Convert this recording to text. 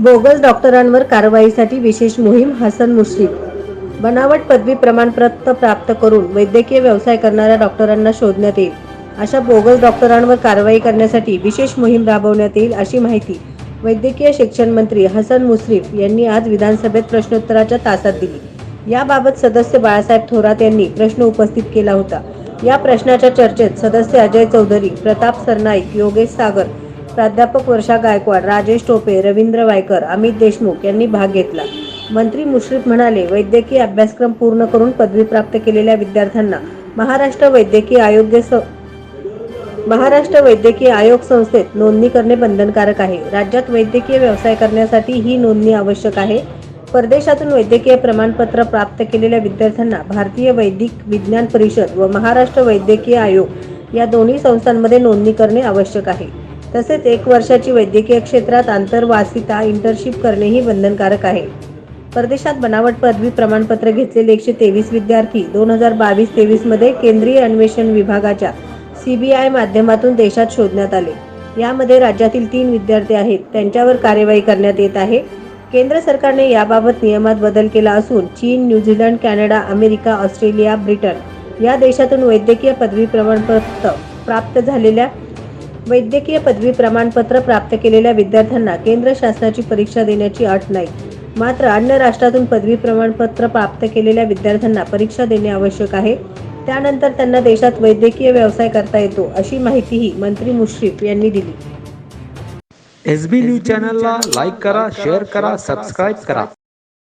Bogus डॉक्टरांवर कारवाईसाठी विशेष मोहीम. हसन मुश्रीफ. बनावट पदवी प्रमाणपत्र प्राप्त करून वैद्यकीय व्यवसाय करणाऱ्या डॉक्टरांना शोधण्यात येईल. अशा बोगस डॉक्टरांवर कारवाई करण्यासाठी विशेष मोहीम राबवण्यात येईल, अशी माहिती वैद्यकीय शिक्षण मंत्री हसन मुश्रीफ यांनी आज विधानसभेत प्रश्नोत्तराच्या तासात दिली. याबाबत सदस्य बाळासाहेब थोरात यांनी प्रश्न उपस्थित केला होता. या प्रश्नाच्या चर्चेत सदस्य अजय चौधरी, प्रताप सरनाईक, योगेश सागर, प्राध्यापक वर्षा गायकवाड, राजेश टोपे, रवींद्र वायकर, अमित देशमुख यांनी भाग घेतला. मंत्री मुश्रीफ म्हणाले, वैद्यकीय अभ्यासक्रम पूर्ण करून पदवी प्राप्त केलेल्या विद्यार्थ्यांना महाराष्ट्र वैद्यकीय आयोग संस्थेत नोंदणी करणे बंधनकारक आहे. राज्यात वैद्यकीय व्यवसाय करण्यासाठी ही नोंदणी आवश्यक आहे. परदेशातून वैद्यकीय प्रमाणपत्र प्राप्त केलेल्या विद्यार्थ्यांना भारतीय वैदिक विज्ञान परिषद व महाराष्ट्र वैद्यकीय आयोग या दोन्ही संस्थांमध्ये नोंदणी करणे आवश्यक आहे. तसेच 1 वर्षाची वैद्यकीय क्षेत्रात आंतरवासिता इंटर्नशिप करणेही बंधनकारक आहे. परदेशात बनावट पदवी प्रमाणपत्र घेतलेले 123 विद्यार्थी 2022-23 मध्ये केंद्रीय अन्वेषण विभागाच्या CBI माध्यमातून देशात शोधण्यात आले. यामध्ये राज्यातील 3 विद्यार्थी आहेत. त्यांच्यावर कार्यवाही करण्यात येत आहे. केंद्र सरकारने याबाबत नियमात बदल केला असून चीन, New Zealand, Canada, America, Australia, Britain या देशातून वैद्यकीय पदवी प्रमाणपत्र प्राप्त केलेल्या विद्यार्थ्यांना केंद्र शासनाची परीक्षा देण्याची अट नाही. मात्र अन्य राष्ट्रातून पदवी प्रमाणपत्र प्राप्त केलेल्या विद्यार्थ्यांना परीक्षा देणे आवश्यक आहे. त्यानंतर त्यांना देशात वैद्यकीय व्यवसाय करता येतो, अशी माहितीही मंत्री मुश्रीफ यांनी दिली. SB न्यूज चॅनलला लाईक करा, शेअर करा, सबस्क्राईब करा.